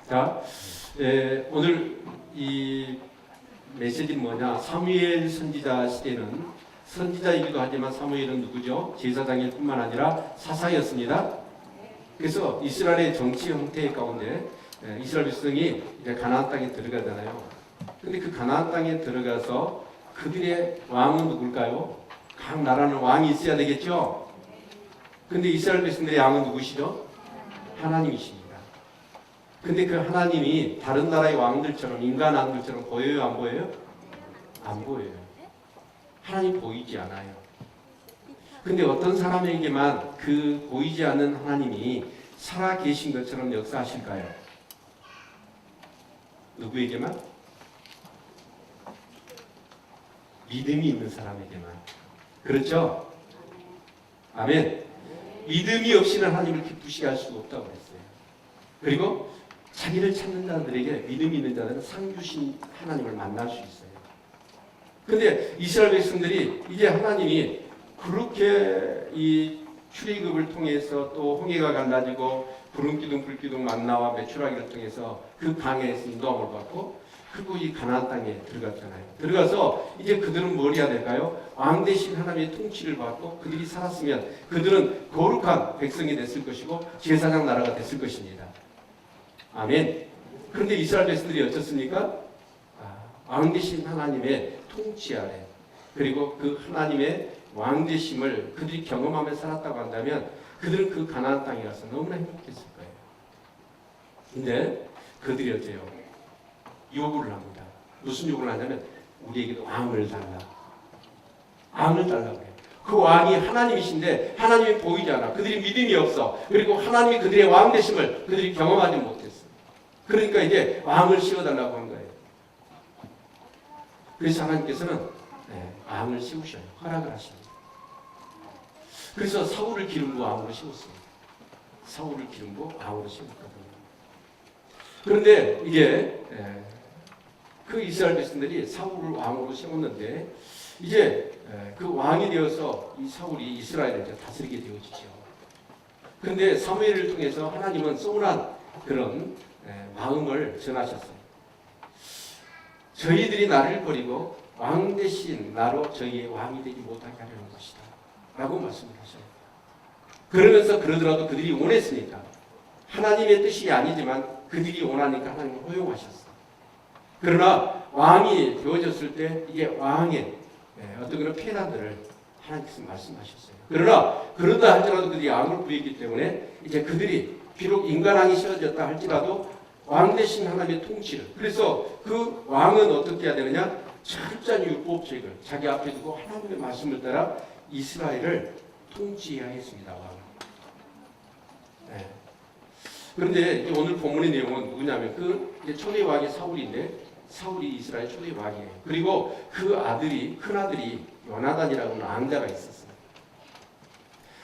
자, 오늘 이 메시지는 뭐냐? 사무엘 선지자 시대는 선지자이기도 하지만 사무엘은 누구죠? 제사장일 뿐만 아니라 사사였습니다. 그래서 이스라엘의 정치 형태 가운데 이스라엘 백성이 이제 가나안 땅에 들어가잖아요. 근데 그 가나안 땅에 들어가서 그들의 왕은 누굴까요? 각 나라는 왕이 있어야 되겠죠? 근데 이스라엘 백성들의 왕은 누구시죠? 하나님이십니다. 근데 그 하나님이 다른 나라의 왕들처럼 인간 왕들처럼 보여요? 안 보여요? 안 보여요. 하나님 보이지 않아요. 근데 어떤 사람에게만 그 보이지 않는 하나님이 살아 계신 것처럼 역사하실까요? 누구에게만? 믿음이 있는 사람에게만. 그렇죠? 아멘. 믿음이 없이는 하나님을 기쁘시게 할 수가 없다고 그랬어요. 그리고 자기를 찾는 자들에게 믿음이 있는 자들은 상 주신 하나님을 만날 수 있어요. 근데 이스라엘 백성들이 이제 하나님이 그렇게 이 출애굽을 통해서 또 홍해가 갈라지고 구름기둥 불기둥 만나와 메추라기를 통해서 그 강에서 인도함을 받고 그리고 이 가나안 땅에 들어갔잖아요. 들어가서 이제 그들은 뭘 해야 될까요? 왕 대신 하나님의 통치를 받고 그들이 살았으면 그들은 거룩한 백성이 됐을 것이고 제사장 나라가 됐을 것입니다. 아멘. 그런데 이스라엘 백성들이 어떻습니까? 왕 대신 하나님의 통치 아래 그리고 그 하나님의 왕 되심을 그들이 경험하며 살았다고 한다면 그들은 그 가나안 땅에 가서 너무나 행복했을 거예요. 근데 그들이 어째요? 요구를 합니다. 무슨 요구를 하냐면 우리에게도 왕을 달라. 왕을 달라고 해요. 그 왕이 하나님이신데 하나님이 보이지 않아. 그들이 믿음이 없어. 그리고 하나님이 그들의 왕 되심을 그들이 경험하지 못했어. 그러니까 이제 왕을 씌워달라고 한 거예요. 그래서 하나님께서는 왕을 씌우셔요. 허락을 하십니다. 그래서 사울을 기름부어 왕으로 씌웠습니다. 사울을 기름부어 왕으로 씌웠거든요. 그런데 이게 그 이스라엘 백성들이 사울을 왕으로 세웠는데 이제 그 왕이 되어서 이 사울이 이스라엘을 이제 다스리게 되어지죠. 그런데 사무엘을 통해서 하나님은 서운한 그런 마음을 전하셨어요. 저희들이 나를 버리고 왕 대신 나로 저희의 왕이 되지 못하게 하려는 것이다 라고 말씀을 하셔요. 그러면서 그러더라도 그들이 원했으니까 하나님의 뜻이 아니지만 그들이 원하니까 하나님을 허용하셨어요. 그러나 왕이 되어졌을 때 이게 왕의 어떤 그런 폐단들을 하나님께서 말씀하셨어요. 그러나 그러다 할지라도 그들이 왕을 부리기 때문에 이제 그들이 비록 인간왕이 씌워졌다 할지라도 왕 대신 하나님의 통치를 그래서 그 왕은 어떻게 해야 되느냐? 철저한 율법책을 자기 앞에 두고 하나님의 말씀을 따라 이스라엘을 통치해야 했습니다. 네. 그런데 오늘 본문의 내용은 누구냐면 그 초대 왕이 사울인데 사울이 이스라엘 초대 왕이에요. 그리고 그 아들이 큰 아들이 요나단이라고 왕자가 있었어요.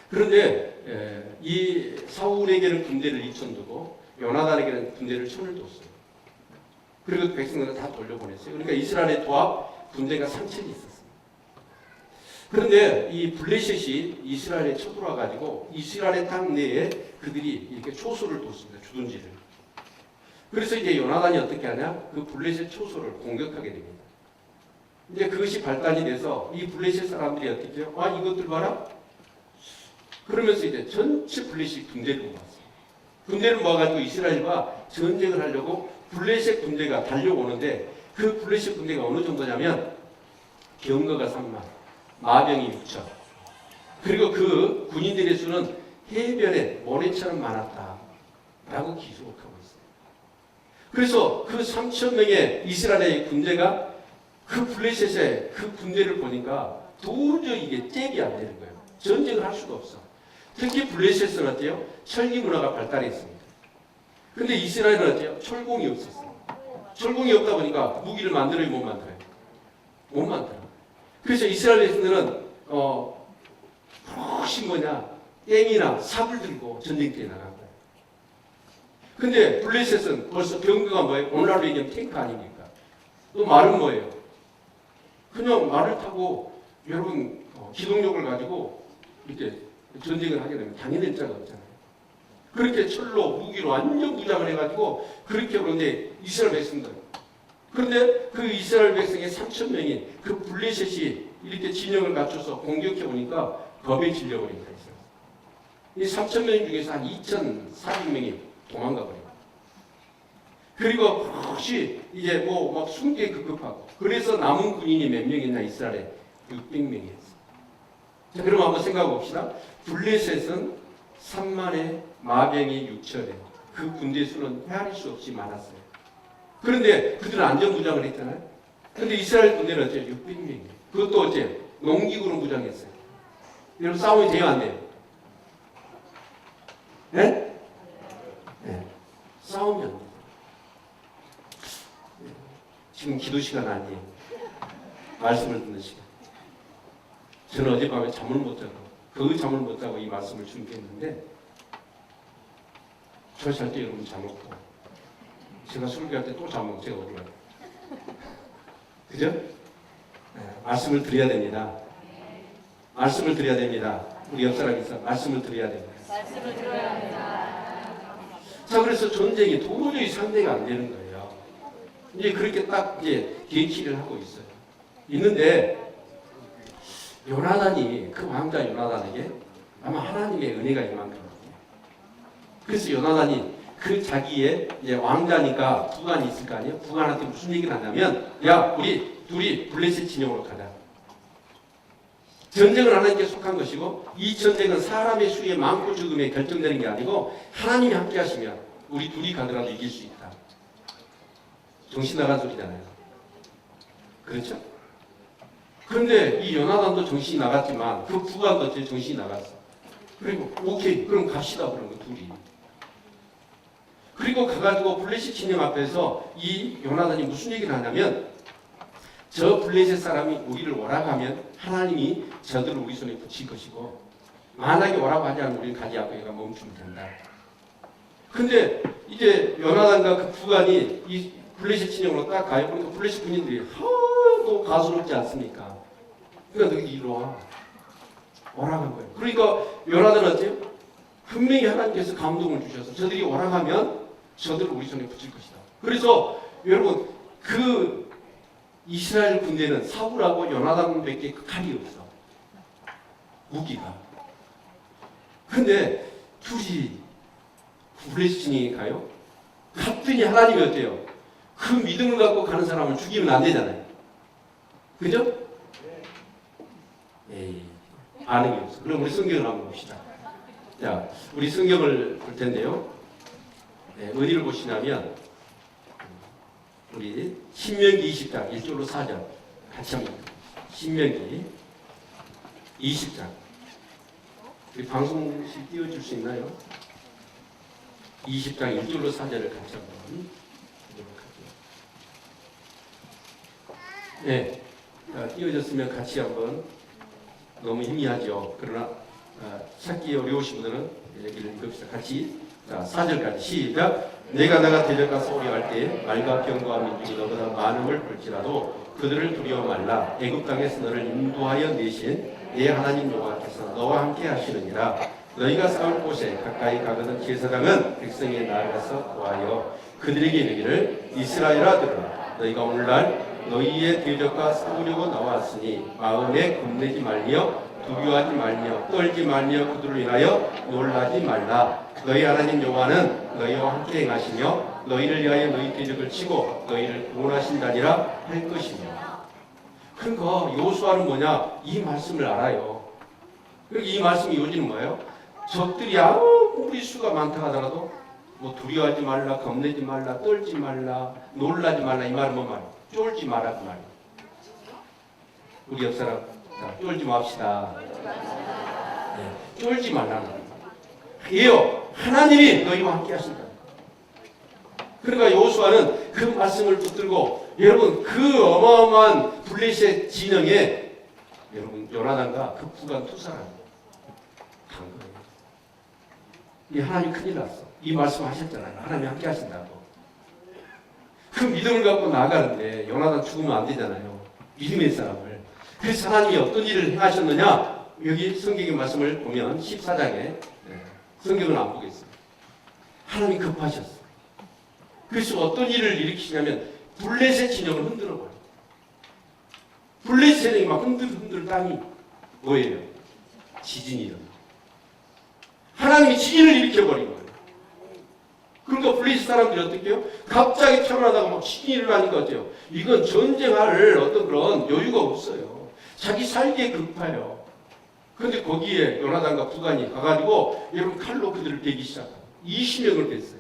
그런데 이 사울에게는 군대를 2,000 두고 요나단에게는 군대를 1,000을 뒀어요. 그리고 백성들은 다 돌려보냈어요. 그러니까 이스라엘의 도합 군대가 3,000이 있었어요. 그런데 이 블레셋이 이스라엘에 쳐들어와 가지고 이스라엘의 땅 내에 그들이 이렇게 초소를 뒀습니다. 주둔지를. 그래서 이제 요나단이 어떻게 하냐? 그 블레셋 초소를 공격하게 됩니다. 이제 그것이 발단이 돼서 이 블레셋 사람들이 어떻게 해요? 아, 이것들 봐라. 그러면서 이제 전체 블레셋 군대를 모았어요. 군대를 모아가지고 이스라엘과 전쟁을 하려고 블레셋 군대가 달려오는데 그 블레셋 군대가 어느 정도냐면 병거가 3만, 마병이 6천. 그리고 그 군인들의 수는 해변에 모래처럼 많았다라고 기록하고 있어요. 그래서 그 3,000명의 이스라엘의 군대가 그 블레셋의 그 군대를 보니까 도저히 이게 잽이 안 되는 거예요. 전쟁을 할 수가 없어. 특히 블레셋은 어때요? 철기 문화가 발달했습니다. 근데 이스라엘은 어때요? 철공이 없었어요. 철공이 없다 보니까 무기를 만들어요, 못 만들어요? 못 만들어요. 그래서 이스라엘 백성들은 혹시 땡이나 삽을 들고 전쟁터에 나간 거예요. 근데 블레셋은 벌써 병거가 뭐예요? 오늘날로 얘기하면 탱크 아닙니까? 또 말은 뭐예요? 그냥 말을 타고 여러분 기동력을 가지고 이렇게 전쟁을 하게 되면 당해낼 자가 없잖아요. 그렇게 철로 무기로 완전 무장을 해가지고 그렇게 오는데 이스라엘 백성들. 그런데 그 이스라엘 백성의 3천 명이 그 블레셋이 이렇게 진영을 갖춰서 공격해 오니까 겁에 질려버린 거예요. 이 3천 명 중에서 한 2,400명이 도망가 버려요. 그리고 혹시 이제 뭐 막 숨기에 급급하고 그래서 남은 군인이 몇 명 있나 이스라엘에 600명이었어요. 자, 그럼 한번 생각해 봅시다. 블레셋은 3만에 마병이 6천에 그 군대 수는 헤아릴 수 없이 많았어요. 그런데 그들은 안전무장을 했잖아요. 그런데 이스라엘 군대는 어째 600명이에요. 그것도 어째 농기구로 무장했어요. 여러분 싸움이 돼요 안 돼요? 네? 네. 싸우면 안 돼요. 지금 기도 시간 아니에요. 말씀을 듣는 시간. 저는 어젯밤에 잠을 못 자고 그 잠을 못 자고 이 말씀을 준비했는데 저 잘 때 여러분 잠 없고 제가 설교할 때 또 잠 없고 제가 어디 가요? 그죠? 네, 말씀을 드려야 됩니다. 말씀을 드려야 됩니다. 우리 옆 사람이 있어 말씀을 드려야 됩니다. 말씀을 들어야 합니다. 자, 그래서 전쟁이 도저히 상대가 안 되는 거예요. 이제 그렇게 딱 이제 대치를 하고 있어요. 있는데 요나단이 그 왕자 요나단에게 아마 하나님의 은혜가 임한 거예요. 그래서 요나단이 그 자기의 이제 왕자니까 부관이 있을 거 아니에요. 부관한테 무슨 얘기를 하냐면, 야, 우리 둘이 블레셋 진영으로 가자. 전쟁은 하나님께 속한 것이고 이 전쟁은 사람의 수의 많고 적음에 결정되는 게 아니고 하나님이 함께 하시면 우리 둘이 가더라도 이길 수 있다. 정신 나간 소리잖아요. 그렇죠? 그런데 이 요나단도 정신이 나갔지만 그 부관도 정신이 나갔어. 그리고 오케이 그럼 갑시다 그런 거 둘이. 그리고 가가지고 블레셋 진영 앞에서 이 요나단이 무슨 얘기를 하냐면 저 블레셋 사람이 우리를 오라고 하면 하나님이 저들을 우리 손에 붙일 것이고 만약에 오라고 하지 않으면 우리는 가지 않고 얘가 멈추면 된다. 근데 이제 요나단과 그 부관이 이 블레셋 진영으로 딱 가요. 그러니까 블레셋 군인들이 또 가수롭지 않습니까? 그러니까 너희 이리로 와. 오라고 한 거예요. 그러니까 요나단은 어때요? 분명히 하나님께서 감동을 주셔서 저들이 오라고 하면 저들을 우리 손에 붙일 것이다. 그래서 여러분 그 이스라엘 군대는 사울하고 요나단밖에 그 칼이 없어. 무기가. 근데 둘이 블레셋 진영에 가요. 갔더니 하나님이 어때요? 그 믿음을 갖고 가는 사람을 죽이면 안 되잖아요. 그죠? 에이, 반응이 없어. 그럼 우리 성경을 한번 봅시다. 자, 우리 성경을 볼 텐데요. 네, 어디를 보시냐면 우리 신명기 20장 1절로 4절 같이 한번 신명기 20장 우리 방송실 띄워줄 수 있나요? 20장 1절로 4절을 같이 한번 보도록 할게요. 네, 띄워졌으면 같이 한번 너무 희미하죠. 그러나 찾기 어려우신 분들은 여기를 읽읍시다. 같이 자, 4절까지 시작. 내가 대적과 싸우려 때 말과 병과 민중이 너보다 많음을 볼지라도 그들을 두려워 말라. 애굽 땅에서 너를 인도하여 내신 내 하나님 여호와께서 너와 함께 하시느니라. 너희가 싸울 곳에 가까이 가거든 제사장은 백성에 나아가서 구하여 그들에게 이르기를 이스라엘아 들으라. 너희가 오늘날 너희의 대적과 싸우려고 나왔으니 마음에 겁내지 말며 두려워하지 말며 떨지 말며 그들을 인하여 놀라지 말라. 너희 하나님 여호와는 너희와 함께 행하시며 너희를 위하여 너희 대적을 치고 너희를 구원하신다니라 할 것이며. 그러니까 여호수아는 뭐냐? 이 말씀을 알아요. 그리고 이 말씀이 요지는 뭐예요? 적들이 아무리 수가 많다 하더라도 뭐 두려워하지 말라, 겁내지 말라, 떨지 말라, 놀라지 말라. 이 말은 뭔 말이에요? 쫄지 마라 그 말이에요. 우리 옆 사람 자, 쫄지 맙시다. 네, 쫄지 말라는 거예요. 이요 하나님이 너희와 함께 하신다. 그러니까 여호수아는 그 말씀을 붙들고 여러분 그 어마어마한 블레셋 진영에 여러분 요나단과 그 부관 두 사람 간 거예요. 이 하나님 큰일 났어. 이 말씀 하셨잖아요. 하나님이 함께 하신다고. 그 믿음을 갖고 나가는데 요나단 죽으면 안 되잖아요. 믿음의 사람을. 그래서 하나님이 어떤 일을 행하셨느냐? 여기 성경의 말씀을 보면 14장에 성경은 안 보겠습니다. 하나님이 급하셨어요. 그래서 어떤 일을 일으키냐면 블레셋 진영을 흔들어 버려요. 블레셋 진영이 막 흔들 땅이 뭐예요? 지진이 일어나. 하나님이 지진을 일으켜 버린 거예요. 그러니까 블레셋 사람들이 어떻게 해요? 갑자기 태어나다가 막 지진이 일어나니까 어때요? 이건 전쟁할 어떤 그런 여유가 없어요. 자기 살기에 급해요. 그런데 거기에 요나단과 부간이 가가지고 여러분 칼로 그들을 베기 시작해요. 20명을 뺐어요.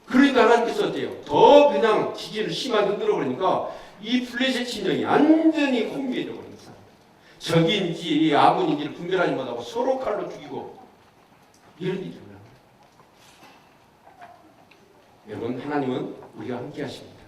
그러니까 하나님께서 어때요? 더 그냥 지진을 심하게 흔들어 버리니까 이 블레셋 진영이 완전히 혼미해져 버린 거예요. 적인지 아군인지를 분별하지 못하고 서로 칼로 죽이고 이런 일이 일어나요. 여러분 하나님은 우리가 함께 하십니다.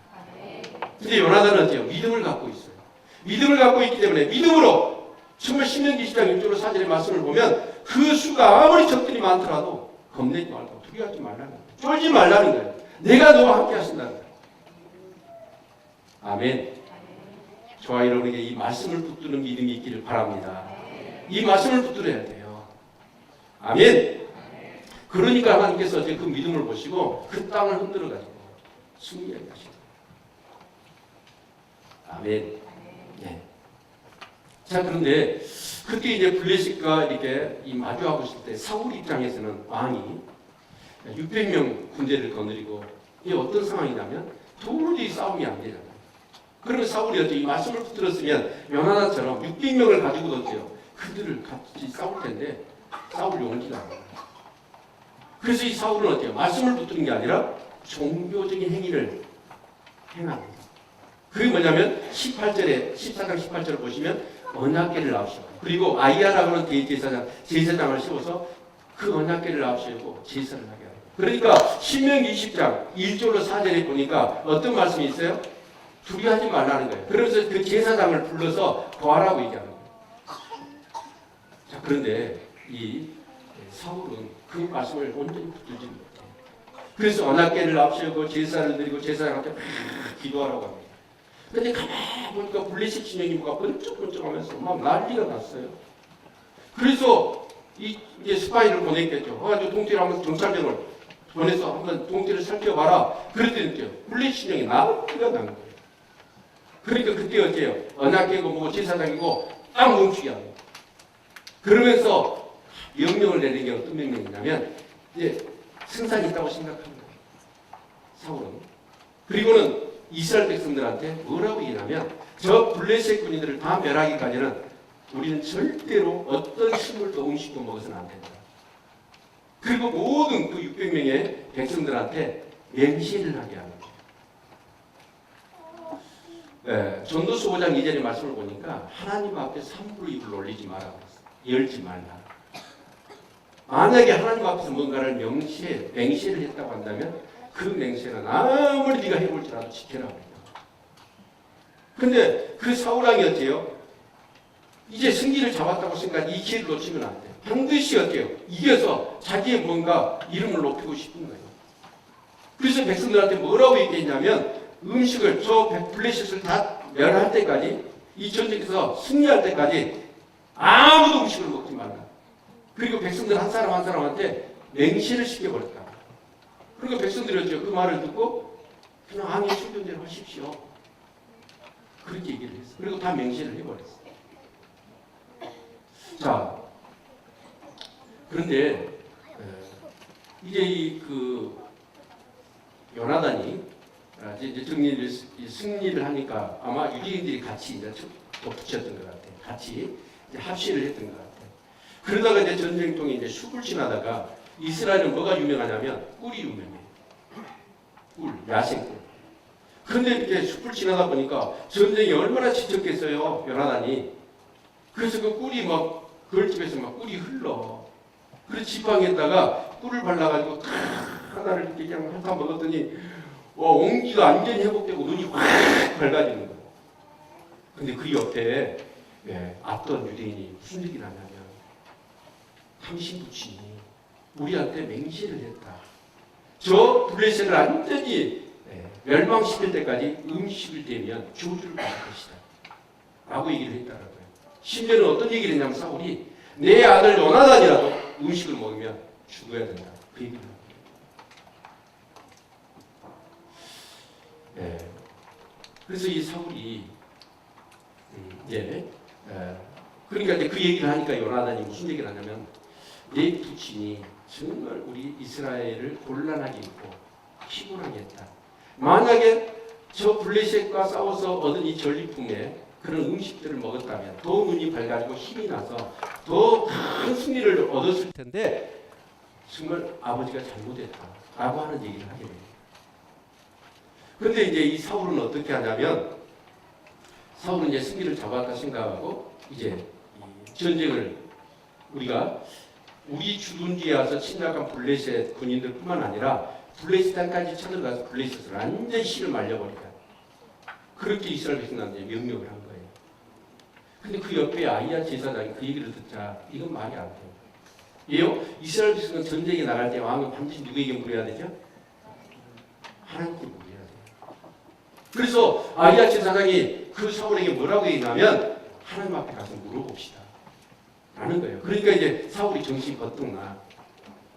근데 요나단은 어때요? 믿음을 갖고 있어요. 믿음을 갖고 있기 때문에 믿음으로 정말 신명기 10장 6절로 4절의 말씀을 보면 그 수가 아무리 적들이 많더라도 겁내지 말고 두려워하지 말라는 거예요. 쫄지 말라는 거예요. 내가 너와 함께 하신다는 거예요. 아멘. 저와 여러분에게 이 말씀을 붙드는 믿음이 있기를 바랍니다. 이 말씀을 붙들어야 돼요. 아멘. 그러니까 하나님께서 그 믿음을 보시고 그 땅을 흔들어가지고 승리하게 하시다. 아멘. 네. 자, 그런데 그때 이제 블레셋과 이렇게 마주하고 있을 때 사울 입장에서는 왕이 600명 군대를 거느리고 이게 어떤 상황이냐면 도저히 싸움이 안 되잖아요. 그러면 사울이 어째 이 말씀을 붙들었으면 요나단처럼 600명을 가지고도 어때요? 그들을 같이 싸울 텐데 싸울 용기가 안 나요. 그래서 이 사울은 어때요? 말씀을 붙드는 게 아니라 종교적인 행위를 행합니다. 그게 뭐냐면 18절에 14장 18절을 보시면 언약궤를 납시고 그리고 아이야라고 하는 제사장을 세워서 그 언약궤를 납시고 제사를 하게 합니다. 그러니까 신명기 20장 1절로 4절에 보니까 어떤 말씀이 있어요? 두려워하지 말라는 거예요. 그러면서 그 제사장을 불러서 구하라고 얘기하는 거예요. 자, 그런데 이 사울은 그 말씀을 온전히 붙들지 못해요. 그래서 언약궤를 앞세우고 제사를 드리고 제사장한테 기도하라고 합니다. 근데 가만히 보니까 블레셋 진영이 뭐가 번쩍번쩍하면서 막 난리가 났어요. 그래서 이제 스파이를 보냈겠죠. 그래가지고 동태를 한번 경찰병을 보내서 한번 동태를 살펴봐라. 그랬더니 블레셋 진영이 난리가 난 거예요. 그러니까 그때 어째요? 언약궤고 뭐고 제사장이고 딱 멈추게 합니다. 그러면서 명령을 내리는 게 어떤 명령이냐면 이제 승산이 있다고 생각합니다. 사울은. 그리고는 이스라엘 백성들한테 뭐라고 얘기하냐면 저 블레셋 군인들을 다 멸하기까지는 우리는 절대로 어떤 식물도 음식도 먹어서는 안 된다. 그리고 모든 그 600명의 백성들한테 맹세를 하게 합니다. 전도서 5장 2절의 말씀을 보니까 하나님 앞에 함부로 입을 올리지 마라 그랬어요. 열지 말라. 만약에 하나님 앞에서 뭔가를 맹세를 했다고 한다면 그 맹세는 아무리 네가 해볼지라도 지켜라. 근데 그 사울왕이 어때요? 이제 승기를 잡았다고 생각하니 이 기회를 놓치면 안 돼요. 반드시 어때요? 이겨서 자기의 뭔가 이름을 높이고 싶은 거예요. 그래서 백성들한테 뭐라고 얘기했냐면 음식을 저 블레셋을 다 멸할 때까지 이 전쟁에서 승리할 때까지 아무도 음식을 먹지 말라. 그리고 백성들 한 사람 한 사람한테 맹세를 시켜버렸다. 그러니까 백성들이 어째요? 그 말을 듣고 그냥 왕의 순종대로 하십시오. 그렇게 얘기를 했어요. 그리고 다 맹세를 해버렸어요. 자, 그런데 이제 그 요나단이 이제 승리를 하니까 아마 유대인들이 같이 이제 덧붙였던 것 같아요. 같이 이제 합시를 했던 것 같아요. 그러다가 이제 전쟁통에 이제 숲을 지나다가 이스라엘은 뭐가 유명하냐면 꿀이 유명해요. 꿀, 야생꿀. 그런데 이렇게 숲을 지나다 보니까 전쟁이 얼마나 지쳤겠어요, 요나단이. 그래서 그 꿀이 막 그을집에서 막 꿀이 흘러. 그래서 지팡이에다가 꿀을 발라가지고 하나를 이렇게 그냥 핥아 먹었더니 온기가 완전히 회복되고 눈이 확 밝아지는 거예요. 근데 그 옆에 앞던 유대인이 무슨 얘기를 하냐면 당신 부친이 우리한테 맹세를 했다. 저 블레셋을 완전히 멸망시킬 때까지 음식을 대면 저주를 받을 것이다. 라고 얘기를 했다라고요. 심지어는 어떤 얘기를 했냐면 사울이 내 아들 요나단이라도 음식을 먹으면 죽어야 된다. 그 얘기를 합니다. 예. 그래서 이 사울이 이제 그러니까 이제 그 얘기를 하니까 요나단이 무슨 얘기를 하냐면 내 부친이 정말 우리 이스라엘을 곤란하게 했고 피곤하게 했다. 만약에 저 블레셋과 싸워서 얻은 이 전리품에 그런 음식들을 먹었다면 더 눈이 밝아지고 힘이 나서 더 큰 승리를 얻었을 텐데 정말 아버지가 잘못했다라고 하는 얘기를 하게 됩니다. 그런데 이제 이 사울은 어떻게 하냐면 사울은 이제 승리를 잡았다 생각하고 이제 전쟁을 우리가 우리 주둔지에 와서 침략한 블레셋 군인들뿐만 아니라 블레셋 땅까지 쳐들어가서 블레셋을 완전히 씨를 말려버리다. 그렇게 이스라엘 백성들한테 명령을 한 거예요. 근데 그 옆에 아히야 제사장이 그 얘기를 듣자 이건 말이 안 돼요. 예요? 이스라엘 백성은 전쟁에 나갈 때 왕은 반드시 누구에게 물어야 되죠? 하나님께 물어야 돼요. 그래서 아히야 제사장이 그 사울에게 뭐라고 얘기하면 하나님 앞에 가서 물어봅시다 라는 거예요. 그러니까 이제 사울이 정신이 버뜩 나.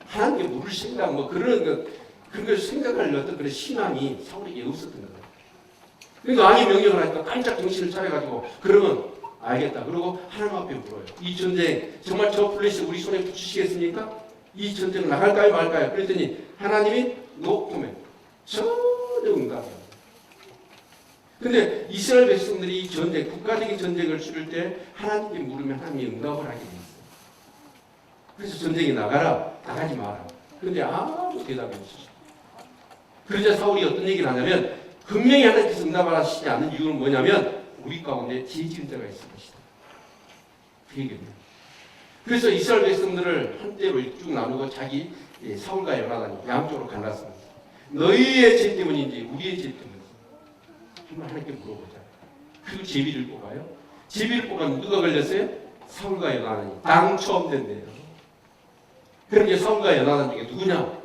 하나님께 물을 생각 뭐 그런 걸 생각할 어떤 그런 신앙이 사울에게 없었던 거예요. 그러니까 왕이 명령을 하니까 깜짝 정신을 차려가지고 그러면 알겠다. 그리고 하나님 앞에 물어요. 이 전쟁 정말 저 블레셋 우리 손에 붙이시겠습니까? 이 전쟁 나갈까요 말까요? 그랬더니 하나님이 노코멘 전혀 응답이에요. 근데 이스라엘 백성들이 이 전쟁 국가적인 전쟁을 치를 때 하나님께 물으면 하나님이 응답을 하게 돼 있어요. 그래서 전쟁에 나가지 마라. 그런데 아무 대답이 없었어요. 그러자 사울이 어떤 얘기를 하냐면 분명히 하나님께서 응답하시지 않는 이유는 뭐냐면 우리 가운데 죄 지은 자가 있을 것이다. 그 얘기입니다. 그래서 이스라엘 백성들을 한때로 쭉 나누고 자기 사울과 요나단이 양쪽으로 갈랐습니다. 너희의 죄 때문인지 우리의 죄 때문인지 정말 하나님께 물어보자. 그리고 제비를 뽑아요. 제비를 뽑으면 누가 걸렸어요? 사울과 요나단이 당첨된대요. 그럼 이제 사울과 요나단 중에 누구냐?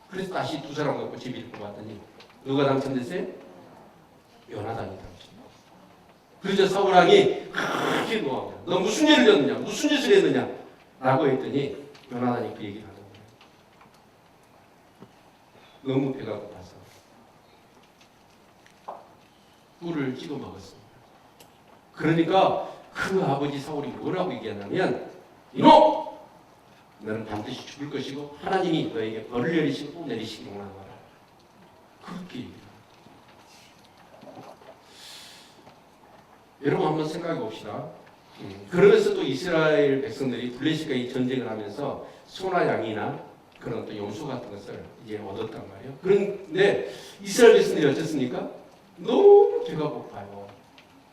그래서 다시 두 사람 갖고 제비를 뽑았더니 누가 당첨됐어요? 요나단이 당첨. 그래서 사울 왕이 크게 노합니다. 너 무슨 일을 했느냐? 무슨 짓을 했느냐? 라고 했더니 요나단이 그 얘기를 하는 거예요. 너무 배가 고파서 꿀을 찍어 먹었습니다. 그러니까 그 아버지 사울이 뭐라고 얘기하냐면 이놈! 너는 반드시 죽을 것이고 하나님이 너에게 벌을 내리시고 내리시기 원하노라. 그렇게 얘기합니다. 여러분 한번 생각해 봅시다. 그러면서 또 이스라엘 백성들이 블레셋과 이 전쟁을 하면서 소나 양이나 그런 또 염소 같은 것을 이제 얻었단 말이에요. 그런데 이스라엘 백성들이 어쨌습니까? 너무 배가 고파요.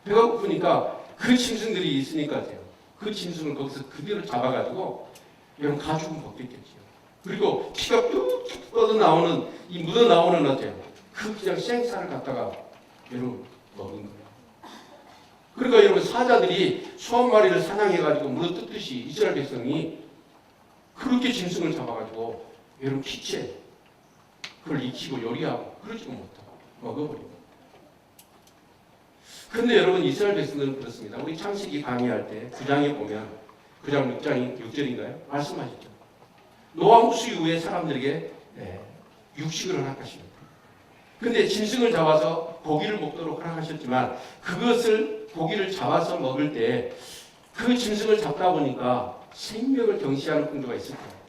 배가 고프니까 그 짐승들이 있으니까 돼요. 그 짐승을 거기서 그대로 잡아가지고 여러분 가죽은 벗겼겠죠. 그리고 피가 뚝뚝 뻗어 나오는 이 묻어 나오는 어때요? 그 그냥 생쌀을 갖다가 여러분 먹은 거예요. 그러니까 여러분 사자들이 소 한 마리를 사냥해가지고 물어 뜯듯이 이스라엘 백성이 그렇게 짐승을 잡아가지고 여러분 피채 그걸 익히고 요리하고 그러지도 못하고 먹어버리고. 그런데 여러분 이스라엘 백성들은 그렇습니다. 우리 창세기 강의할 때 9장에 보면 9장 6절인가요? 말씀하셨죠. 노아 홍수 이후에 사람들에게 육식을 허락하십니다. 그런데 짐승을 잡아서 고기를 먹도록 허락하셨지만 그것을 고기를 잡아서 먹을 때 그 짐승을 잡다 보니까 생명을 경시하는 풍조가 있을 것 같아요.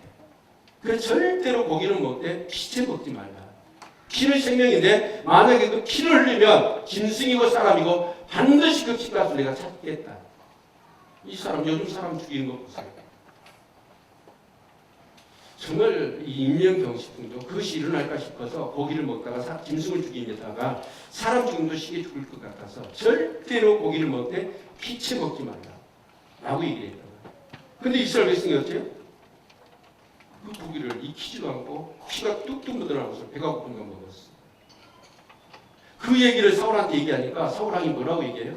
그래서 절대로 고기를 먹을 때 피채 먹지 말라. 피는 생명인데 만약에 그 피를 흘리면 짐승이고 사람이고 반드시 그 피값을 내가 찾겠다. 이 사람 요즘 사람 죽이는 거 보세요. 정말 이 인명경시풍도 그것이 일어날까 싶어서 고기를 먹다가 짐승을 죽인 데다가 사람 죽음도 쉽게 죽을 것 같아서 절대로 고기를 먹을 때 피채 먹지 말라 라고 얘기했던 거예요. 근데 이스라엘 백성이 어때요? 그 고기를 익히지도 않고 피가 뚝뚝 묻어나면서 배가 고픈 거 먹었어. 그 얘기를 사울한테 얘기하니까 사울 왕이 뭐라고 얘기해요?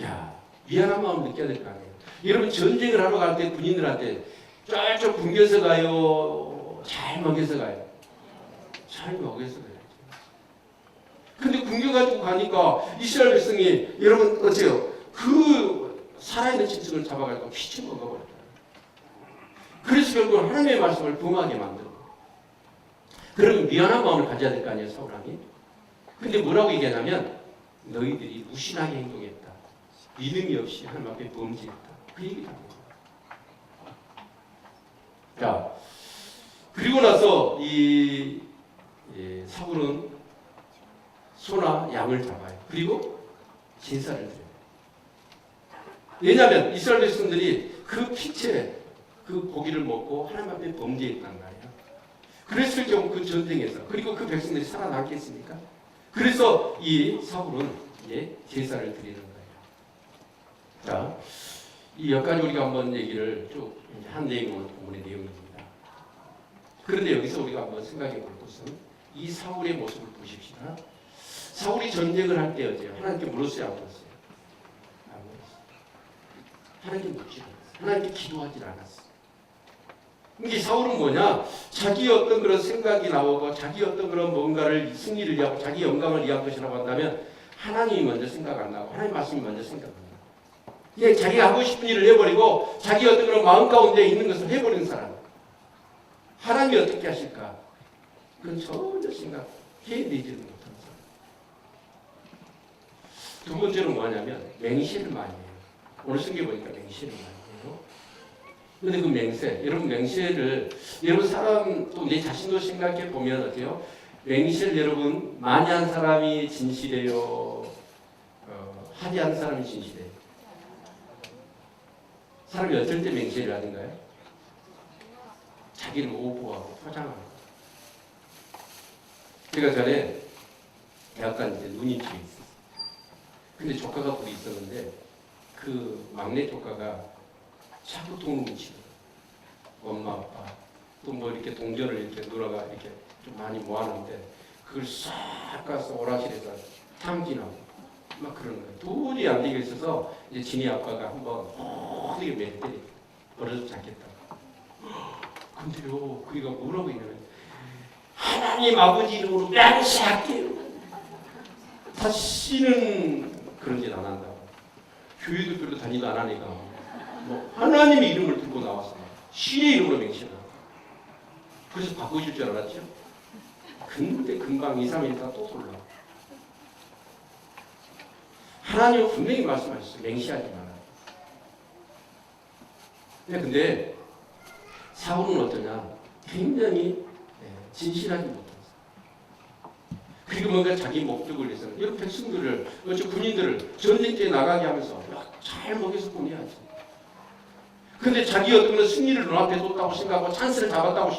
야, 미안한 마음 느껴야 될 거 아니에요. 여러분 전쟁을 하러 갈 때 군인들한테 쫙쫙 굶겨서 가요? 잘 먹여서 가요? 잘 먹여서 가요. 근데 굶겨가지고 가니까 이스라엘 백성이 여러분 어째요? 그 살아있는 짐승을 잡아가지고 피치 먹어버렸다. 그래서 결국 하나님의 말씀을 범하게 만들고 그러면 미안한 마음을 가져야 될 거 아니에요, 사울왕이? 근데 뭐라고 얘기하냐면 너희들이 무신하게 행동했다. 믿음이 없이 하나님 앞에 범죄했다. 그 얘기를 합니다. 자, 그리고 나서 이 사울은 소나 양을 잡아요. 그리고 제사를 드려요. 왜냐하면 이스라엘 백성들이 그 피채 그 고기를 먹고 하나님 앞에 범죄했단 말이에요. 그랬을 경우 그 전쟁에서 그리고 그 백성들이 살아남겠습니까? 그래서 이 사울은 제사를 드리는 거예요. 자, 이 여기까지 우리가 한번 얘기를 쭉 한 내용은 본문의 내용입니다. 그런데 여기서 우리가 한번 생각해 볼 것은 이 사울의 모습을 보십시다. 사울이 전쟁을 할 때 어때요? 하나님께 물었어요, 안 물었어요? 안 물었어요. 하나님께 묻지 않았어요. 하나님께 기도하지 않았어요. 이게 사울은 뭐냐? 자기 어떤 그런 생각이 나오고 자기 어떤 그런 뭔가를 승리를 위하고 자기 영광을 위한 것이라고 한다면 하나님이 먼저 생각 안 나고 하나님 말씀이 먼저 생각 안 나고 그냥 자기가 하고 싶은 일을 해버리고 자기 어떤 그런 마음 가운데 있는 것을 해버리는 사람. 하나님이 어떻게 하실까? 그건 전혀 생각해내지를 못하는 사람. 두 번째로 뭐냐면 맹세를 많이 해요. 오늘 성경 보니까 맹세를 많이 해요. 근데 그 맹세, 여러분 맹세를 여러분 사람 또 내 자신도 생각해 보면 어때요? 맹세를 여러분 많이 한 사람이 진실해요? 하지 않은 사람이 진실해요? 사람이 어떨 때 맹세를 하는가요? 자기를 오보하고 포장하고. 제가 전에 대학 간 이제 누님집에 있었어요. 근데 조카가 둘이 있었는데 그 막내 조카가 자꾸 돈 훔치고 엄마 아빠 또 뭐 이렇게 동전을 이렇게 누나가 이렇게 좀 많이 모았는데 그걸 싹 가서 오락실에서 탐진하고 막 그러는 거예요. 도저히 안 되게 있어서 이제 진이 아빠가 한번 어떻게 매일 때리 버려도 않겠다. 근데요 그이가 뭐라고 했냐면 하나님 아버지 이름으로 맹세할게요. 다시는 그런 짓 안 한다고. 교회도 별로 다니도 안 하니까 뭐 하나님의 이름을 들고 나와서 신의 이름으로 맹세를 하고 그래서 바꾸실 줄 알았죠? 근데 금방 2, 3일 있다가 또 돌라. 하나님은 분명히 말씀하셨어요. 맹세하지 마라. 근데 사울은 어떠냐? 굉장히 진실하지 못했어요. 그리고 뭔가 자기 목적을 위해서 여러 백성들을, 어째 군인들을 전쟁터에 나가게 하면서 잘 먹여서 보내야지. 근데 자기 어떤 건 승리를 눈앞에 뒀다고 생각하고 찬스를 잡았다고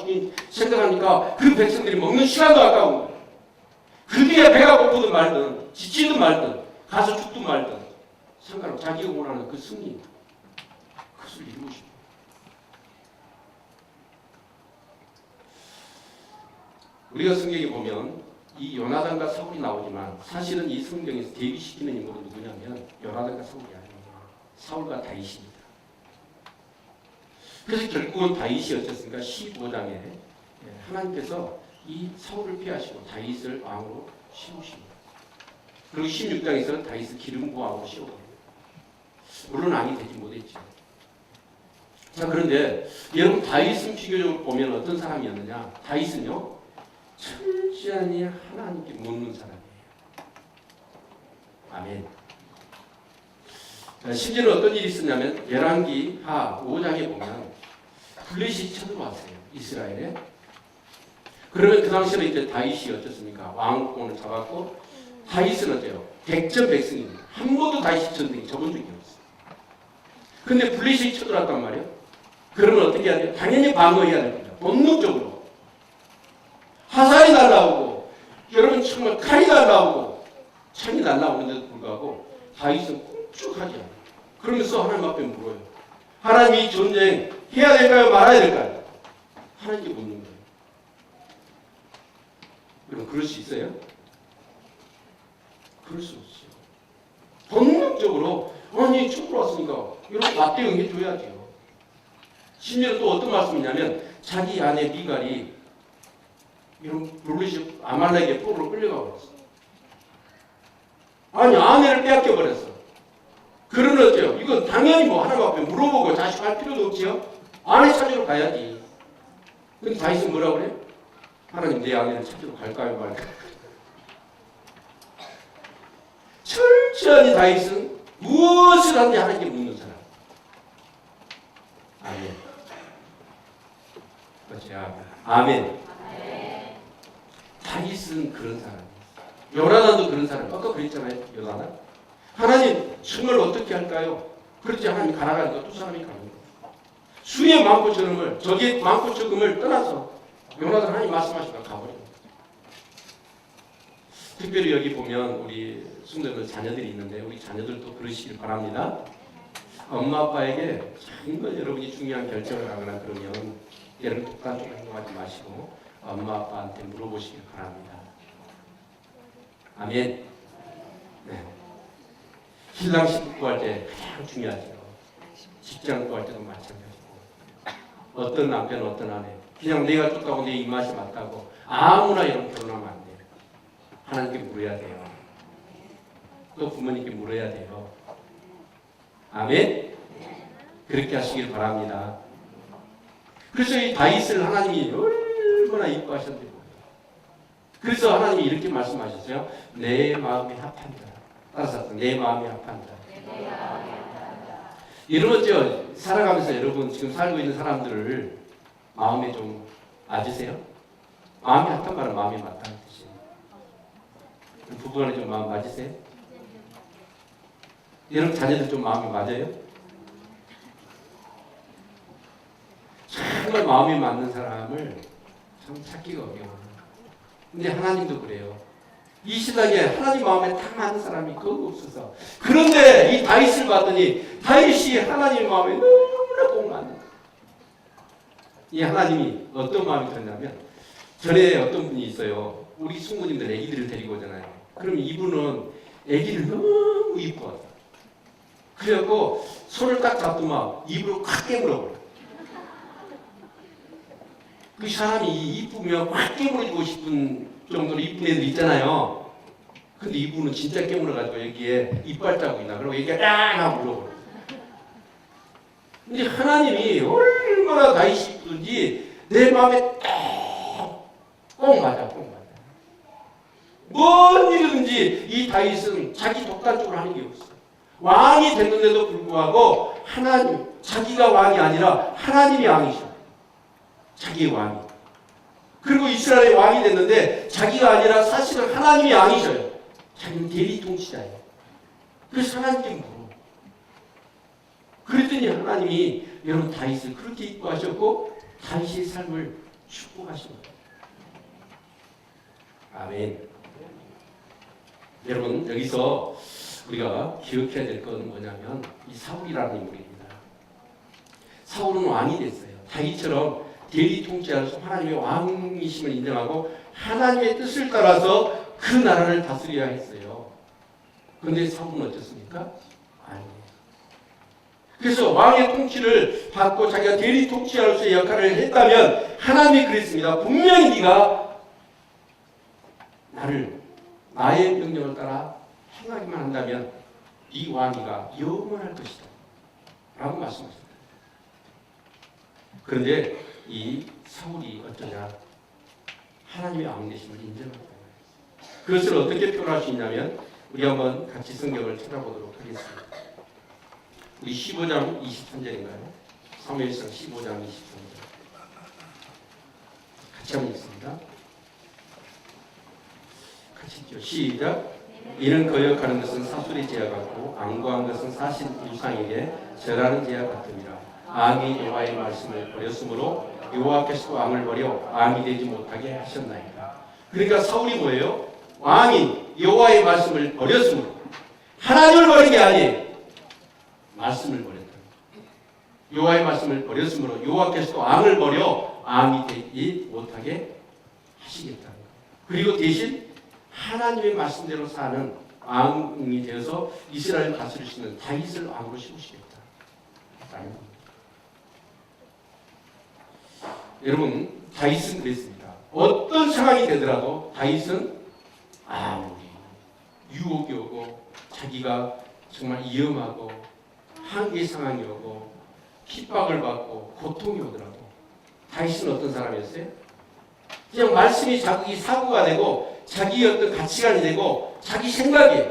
생각하니까 그 백성들이 먹는 시간도 아까운 거예요. 그 뒤에 배가 고프든 말든 지치든 말든 가서 죽든 말든 상관없이 자기가 원하는 그 승리 그것을 이루고 싶어요. 우리가 성경에 보면 이 요나단과 사울이 나오지만 사실은 이 성경에서 대비시키는 인물은 누구냐면 요나단과 사울이 아니에요. 사울과 다윗입니다. 그래서 결국은 다윗이 어쨌습니까? 15장에 하나님께서 이 사울을 피하시고 다윗을 왕으로 세우십니다. 그리고 16장에서는 다윗을 기름 부왕으로 세우고 물론 왕이 되지 못했죠. 자, 그런데 여러분 다윗은 비교적으로 보면 어떤 사람이었느냐? 다윗은요 철저히 하나님께 묻는 사람이에요. 아멘. 심지어는 어떤 일이 있었냐면 열왕기 하 5장에 보면 블레셋이 쳐들어왔어요. 이스라엘에. 그러면 그 당시에는 이제 다윗이 어떻습니까? 왕권을 잡았고 다윗은 어때요? 백전 백승입니다. 한 번도 다윗이 전쟁에 접은 적이 없어요. 근데 블레셋이 쳐들어왔단 말이에요. 그러면 어떻게 해야 돼요? 당연히 방어해야 됩니다. 본능적으로. 화살이 날라오고 여러분 정말 칼이 날라오고 창이 날라오는데도 불구하고 다윗은 끔찍하지 않아요. 그러면서 하나님 앞에 물어요. 하나님 이 전쟁 해야 될까요? 말아야 될까요? 하나님께 묻는 거예요. 여러분 그럴 수 있어요? 그럴 수 없어요. 본능적으로 아니 축구로 왔으니까 이렇게 맞대 응해줘야죠. 심지어 또 어떤 말씀이냐면 자기 아내 미갈이 이런 블레셋 아말렉의 포로로 끌려가 버렸어. 아니 아내를 빼앗겨 버렸어. 그러면 어때요? 이건 당연히 뭐 하나님 앞에 물어보고 자식 할 필요도 없지요. 아내 찾으러 가야지. 근데 다윗은 뭐라고 그래? 하나님 내 아내를 찾으러 갈까요 말까요? 철저히 다윗은 무엇을 하는지 하나님께 묻는 사람. 아멘. 그렇죠. 아멘. 다윗은 그런 사람이에요. 요나단도 그런 사람. 아까 그랬잖아요. 요나단. 하나님 정말 어떻게 할까요? 그렇지 하나님 가라가니까 또 사람이 가는 거예요. 수의 많고 적음을 저기 많고 적음을 떠나서 요나단 하나님 말씀하시니까 가버려요. 특별히 여기 보면 우리 성도들 자녀들이 있는데 우리 자녀들도 그러시길 바랍니다. 엄마 아빠에게 정말 여러분이 중요한 결정을 하거나 그러면 여러분 독단적으로 행동하지 마시고 엄마 아빠한테 물어보시길 바랍니다. 아멘. 네. 신랑 신부 구할 때 가장 중요하죠. 직장 구할 때도 마찬가지고 어떤 남편 어떤 아내 그냥 내가 좋다고 내 입맛이 맞다고 아무나 이런 결혼하면 안 돼요. 하나님께 물어야 돼요. 또 부모님께 물어야 돼요. 아멘. 그렇게 하시길 바랍니다. 그래서 이 다윗을 하나님이 얼마나 이뻐하셨는지. 그래서 하나님이 이렇게 말씀하셨어요. 내 마음이 합한다. 따라서 내 마음이 합한다. 여러분 살아가면서 여러분 지금 살고 있는 사람들을 마음에 좀 맞으세요? 마음이 합한 말은 마음이 맞다는 뜻이에요. 부부간에 좀 마음 맞으세요? 여러분 자녀들 좀 마음이 맞아요? 정말 마음이 맞는 사람을 참 찾기가 어려워요. 근데 하나님도 그래요. 이 신랑에 하나님 마음에 딱 맞는 사람이 거의 없어서. 그런데 이 다윗을 봤더니 다윗이 하나님 마음에 너무나 꼭 맞는 거예요. 이 하나님이 어떤 마음이 들었냐면 전에 어떤 분이 있어요. 우리 숙모님들 애기들을 데리고 오잖아요. 그럼 이분은 애기를 너무 이뻐하죠. 그래갖고 손을 딱 잡더만 입으로 확 깨물어버려. 그 사람이 이쁘면 확 깨물어주고 싶은 정도로 이쁜 애들 있잖아요. 근데 이분은 진짜 깨물어가지고 여기에 이빨 자국이 나. 그리고 여기가 딱 하고 물어버려. 근데 하나님이 얼마나 다윗이 이쁘든지 내 마음에 꼭 맞아, 꼭 맞아. 뭔 일이든지 이 다윗은 자기 독단적으로 하는 게 없어. 왕이 됐는데도 불구하고 하나님, 자기가 왕이 아니라 하나님이 왕이셔. 자기의 왕이. 그리고 이스라엘의 왕이 됐는데 자기가 아니라 사실은 하나님이 왕이셔요. 자기는 대리통치자예요. 그래서 하나님께 물어. 그랬더니 하나님이 여러분 다윗을 그렇게 이뻐하셨고 다윗의 삶을 축복하신 거예요. 아멘. 여러분 여기서 우리가 기억해야 될 것은 뭐냐면 이 사울이라는 인물입니다. 사울은 왕이 됐어요. 다윗처럼 대리 통치하면서 하나님의 왕이심을 인정하고 하나님의 뜻을 따라서 그 나라를 다스려야 했어요. 그런데 사울은 어떻습니까? 아니에요. 그래서 왕의 통치를 받고 자기가 대리 통치자로서의 역할을 했다면 하나님이 그랬습니다. 분명히 네가 나의 명령을 따라 행하기만 한다면 이 왕위가 영원할 것이다 라고 말씀하셨습니다. 그런데 이 사울이 어쩌냐 하나님의 왕 되심을 인정합니다. 그것을 어떻게 표현할 수 있냐면 우리 한번 같이 성경을 찾아보도록 하겠습니다. 우리 15장 23절인가요? 사무엘상 15장 23절 같이 한번 읽습니다. 같이 읽죠. 시작. 이는 거역하는 것은 사술의 죄와 같고 앙고한 것은 사신 우상에게 절하는 죄와 같음이라. 왕이 여호와의 말씀을 버렸으므로 여호와께서도 왕을 버려 왕이 되지 못하게 하셨나이다. 그러니까 사울이 뭐예요? 왕이 여호와의 말씀을 버렸으므로 하나님을 버린 게 아니에요. 말씀을 버렸다. 여호와의 말씀을 버렸으므로 여호와께서도 왕을 버려 왕이 되지 못하게 하시겠다. 그리고 대신 하나님의 말씀대로 사는 왕이 되어서 이스라엘을 다스릴 수 있는 다윗을 왕으로 세우시겠다. 여러분 다윗은 그랬습니다. 어떤 상황이 되더라도 다윗은 아무리 유혹이 오고 자기가 정말 위험하고 한계 상황이 오고 핍박을 받고 고통이 오더라도 다윗은 어떤 사람이었어요? 그냥 말씀이 자기 사고가 되고 자기의 어떤 가치관이 되고 자기 생각이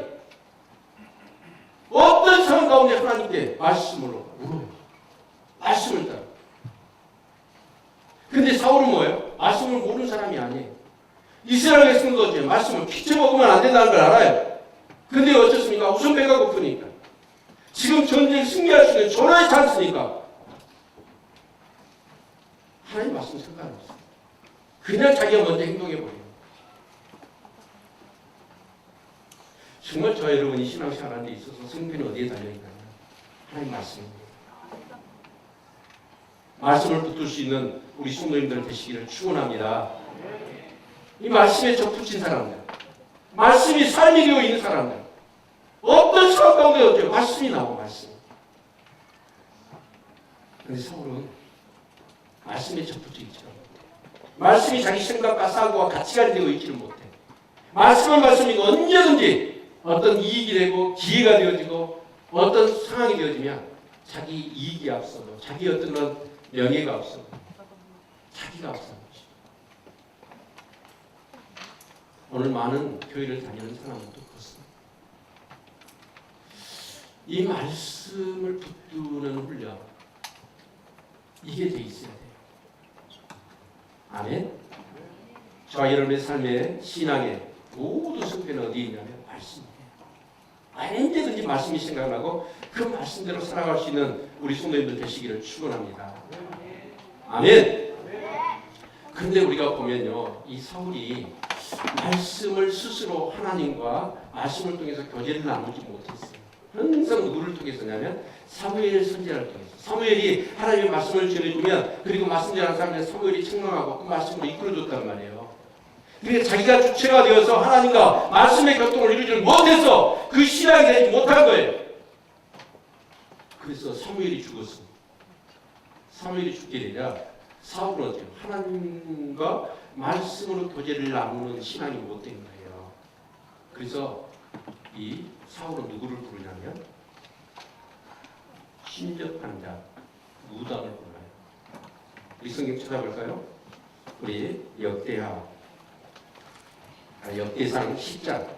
어떤 상황 가운데 하나님께 말씀으로 물어요. 말씀을 따라. 근데 사울은 뭐예요? 말씀을 모르는 사람이 아니에요. 이스라엘 백성도 말씀을 피쳐 먹으면 안 된다는 걸 알아요. 근데 어쩌습니까? 우선 배가 고프니까. 지금 전쟁 승리할 수 있는 전화의 찬스니까. 하나님 말씀 생각 안 했어요. 그냥 자기가 먼저 행동해버려요. 정말 저 여러분이 신앙생활 하는 데 있어서 승패는 어디에 달려있나요? 하나님 말씀입니다. 말씀을 붙들 수 있는 우리 성도님들 되시기를 축원합니다. 이 말씀에 접붙인 사람들, 말씀이 삶이 되어 있는 사람들, 어떤 상황 가운데 어때요? 말씀이 나오고 말씀. 그런데 사울은 말씀에 접붙여 있지 않아요. 말씀이 자기 생각과 사고와 가치가 되어 있지를 못해. 말씀이 언제든지 어떤 이익이 되고 기회가 되어지고 어떤 상황이 되어지면 자기 이익이 앞서고 자기 어떤 그런 명예가 앞서고 자기가 앞서는 것이죠. 오늘 많은 교회를 다니는 사람들도 그렇습니다. 이 말씀을 붙드는 훈련 이게 돼 있어야 돼요. 아멘. 저와 여러분의 삶의 신앙의 모든 승패는 어디 있냐면 말씀이에요. 언제든지 말씀이 생각나고 그 말씀대로 살아갈 수 있는 우리 성도님들 되시기를 축원합니다. 아멘. 그런데 우리가 보면요, 이 사울이 말씀을 스스로 하나님과 말씀을 통해서 교제를 나누지 못했어요. 항상 누구를 통해서냐면 사무엘 선지자를 통해서. 사무엘이 하나님의 말씀을 전해주면 그리고 말씀 전하는 사람들 사무엘이 책망하고 그 말씀으로 이끌어줬단 말이에요. 근데 자기가 주체가 되어서 하나님과 말씀의 교통을 이루지 못해서 그 신앙이 되지 못한 거예요. 그래서 사무엘이 죽었습니다. 사무엘이 죽게 되자 사울은 어때요? 하나님과 말씀으로 교제를 나누는 신앙이 못된 거예요. 그래서 이 사울은 누구를 부르냐면 신접한 자, 무당을 불러요. 우리 성경 찾아볼까요? 우리 역대상 10장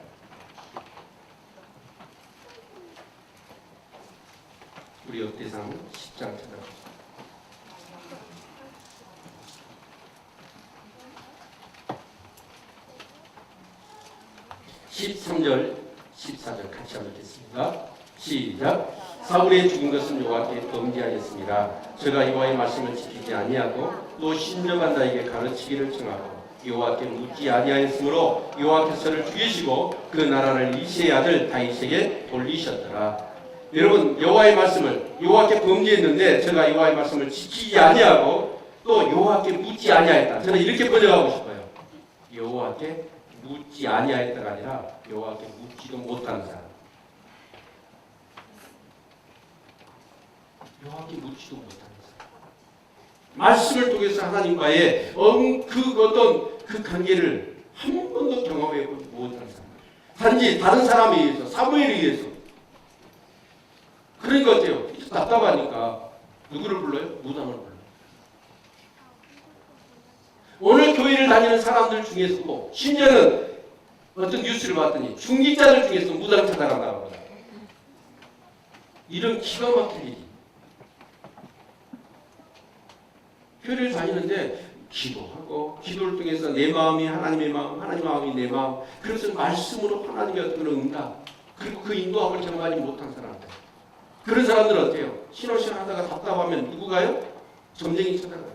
우리 역대상 10장 찾아볼까요? 13절, 14절 같이 한번 읽겠습니다. 시작. 사울의 죽은 것은 여호와께 범죄하였습니다. 저가 여호와의 말씀을 지키지 아니하고 또 신접한 자에게 가르치기를 청하고 여호와께 묻지 아니하였으므로 여호와께서를 죽이시고 그 나라를 이새의 아들 다윗에게 돌리셨더라. 여러분, 여호와의 말씀을 여호와께 범죄했는데 제가 여호와의 말씀을 지키지 아니하고 또 여호와께 묻지 아니하였다. 저는 이렇게 번역하고 싶어요. 여호와께 묻지 아니하였다가 아니라 여호와께 묻지도 못하는 사람. 여호와께 묻지도 못하는 사람. 말씀을 통해서 하나님과의 그 관계를 한 번도 경험해 보지 못한 사람. 단지 다른 사람에 의해서, 사무엘에 의해서. 그러니까 어때요? 답답하니까 누구를 불러요? 무당을 불러요. 오늘 교회를 다니는 사람들 중에서도 심지어는 어떤 뉴스를 봤더니 중직자들 중에서 무당 찾아간다고 합니다. 이런 기가 막힌 일이. 교회를 다니는데 기도하고 기도를 통해서 내 마음이 하나님의 마음, 하나님의 마음이 내 마음. 그래서 말씀으로 하나님의 어떤 응답 그리고 그 인도함을 경험하지 못한 사람들. 그런 사람들은 어때요? 신앙생활 하다가 답답하면 누구 가요? 점쟁이 찾아가요.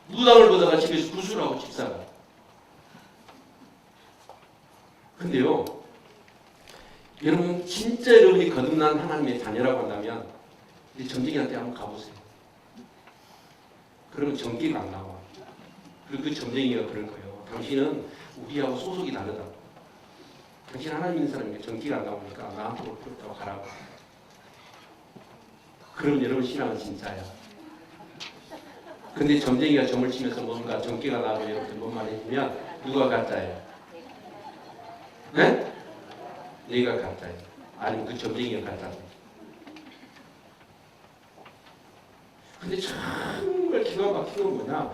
무당을 보다가 집에서 구슬하고 집사가. 근데요, 여러분 진짜 여러분이 거듭난 하나님의 자녀라고 한다면 이제 점쟁이한테 한번 가보세요. 그러면 전기가 안 나와. 그리고 그 점쟁이가 그럴 거예요. 당신은 우리하고 소속이 다르다고. 당신 하나님 있는 사람이니까 전기가 안 나오니까 나한테 올 필요 없다고 가라고. 그럼 여러분 신앙은 진짜야. 근데 점쟁이가 점을 치면서 뭔가 전기가 나고 여러분들 뭔 말 해주면 누가 가짜예요? 네? 내가 가짜예요. 아니면 그 점쟁이가 가짜예요. 근데 정말 기가 막힌 건 뭐냐?